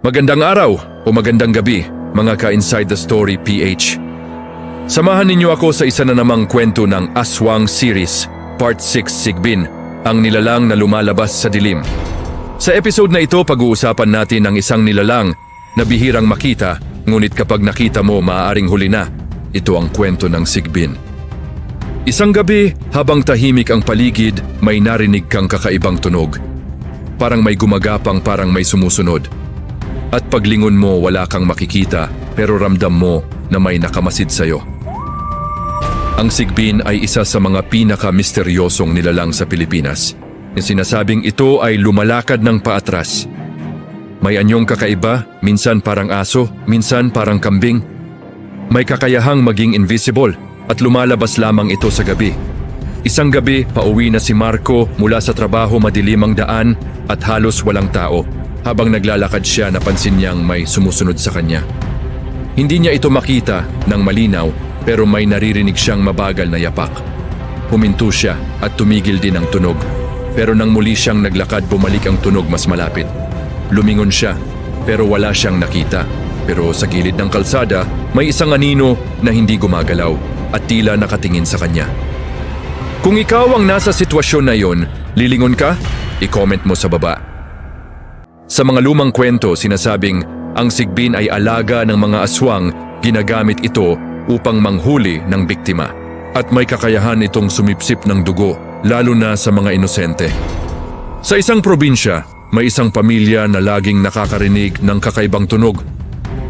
Magandang araw o magandang gabi, mga ka-Inside the Story PH. Samahan ninyo ako sa isa na namang kwento ng Aswang Series, Part 6 Sigbin, ang nilalang na lumalabas sa dilim. Sa episode na ito, pag-uusapan natin ang isang nilalang na bihirang makita, ngunit kapag nakita mo, maaaring huli na. Ito ang kwento ng Sigbin. Isang gabi, habang tahimik ang paligid, may narinig kang kakaibang tunog. Parang may gumagapang, parang may sumusunod. At paglingon mo, wala kang makikita, pero ramdam mo na may nakamasid sa'yo. Ang Sigbin ay isa sa mga pinaka-misteryosong nilalang sa Pilipinas. Yung sinasabing ito ay lumalakad ng paatras. May anyong kakaiba, minsan parang aso, minsan parang kambing. May kakayahang maging invisible at lumalabas lamang ito sa gabi. Isang gabi, pauwi na si Marco mula sa trabaho, madilim ang daan at halos walang tao. Habang naglalakad siya, napansin niyang may sumusunod sa kanya. Hindi niya ito makita ng malinaw, pero may naririnig siyang mabagal na yapak. Huminto siya at tumigil din ang tunog. Pero nang muli siyang naglakad, bumalik ang tunog mas malapit. Lumingon siya, pero wala siyang nakita. Pero sa gilid ng kalsada, may isang anino na hindi gumagalaw at tila nakatingin sa kanya. Kung ikaw ang nasa sitwasyon na yon, lilingon ka? I-comment mo sa baba. Sa mga lumang kwento, sinasabing ang Sigbin ay alaga ng mga aswang, ginagamit ito upang manghuli ng biktima. At may kakayahan itong sumipsip ng dugo, lalo na sa mga inosente. Sa isang probinsya, may isang pamilya na laging nakakarinig ng kakaibang tunog.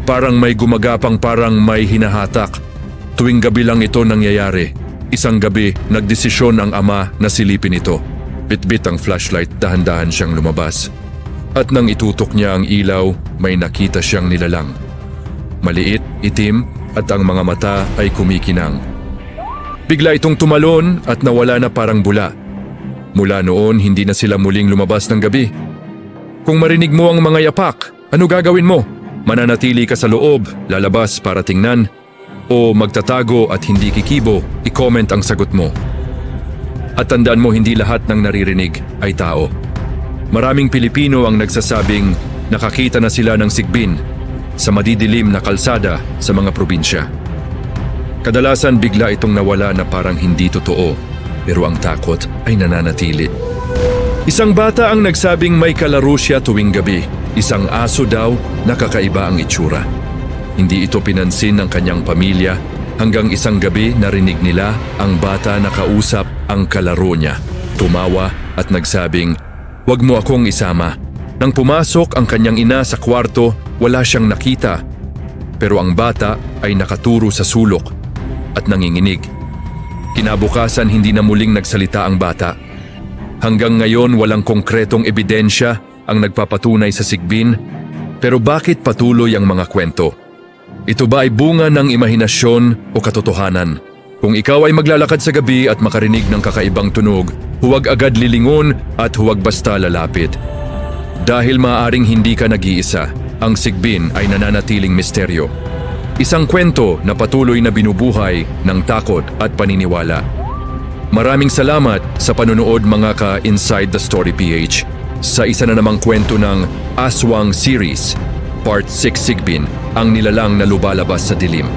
Parang may gumagapang, parang may hinahatak. Tuwing gabi lang ito nangyayari. Isang gabi, nagdesisyon ang ama na silipin ito. Bitbit ang flashlight, dahan-dahan siyang lumabas. At nang itutok niya ang ilaw, may nakita siyang nilalang. Maliit, itim, at ang mga mata ay kumikinang. Bigla itong tumalon at nawala na parang bula. Mula noon, hindi na sila muling lumabas ng gabi. Kung marinig mo ang mga yapak, ano gagawin mo? Mananatili ka sa loob, lalabas para tingnan, o magtatago at hindi kikibo, i-comment ang sagot mo. At tandaan mo, hindi lahat ng naririnig ay tao. Maraming Pilipino ang nagsasabing nakakita na sila ng Sigbin sa madidilim na kalsada sa mga probinsya. Kadalasan bigla itong nawala na parang hindi totoo, pero ang takot ay nananatili. Isang bata ang nagsabing may kalaro siya tuwing gabi. Isang aso daw, nakakaiba ang itsura. Hindi ito pinansin ng kanyang pamilya hanggang isang gabi narinig nila ang bata na kausap ang kalaro niya. Tumawa at nagsabing, "Huwag mo akong isama." Nang pumasok ang kanyang ina sa kwarto, wala siyang nakita. Pero ang bata ay nakaturo sa sulok at nanginginig. Kinabukasan, hindi na muling nagsalita ang bata. Hanggang ngayon, walang konkretong ebidensya ang nagpapatunay sa Sigbin. Pero bakit patuloy ang mga kwento? Ito ba ay bunga ng imahinasyon o katotohanan? Kung ikaw ay maglalakad sa gabi at makarinig ng kakaibang tunog, huwag agad lilingon at huwag basta lalapit. Dahil maaaring hindi ka nag-iisa, ang Sigbin ay nananatiling misteryo. Isang kwento na patuloy na binubuhay ng takot at paniniwala. Maraming salamat sa panonood, mga ka-Inside the Story PH, sa isa na namang kwento ng Aswang Series, Part 6 Sigbin, ang nilalang na lumalabas sa dilim.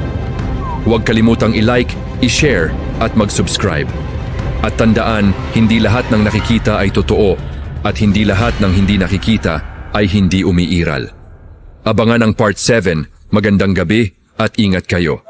Huwag kalimutang i-like, i-share at mag-subscribe. At tandaan, hindi lahat ng nakikita ay totoo at hindi lahat ng hindi nakikita ay hindi umiiral. Abangan ang Part 7, magandang gabi at ingat kayo.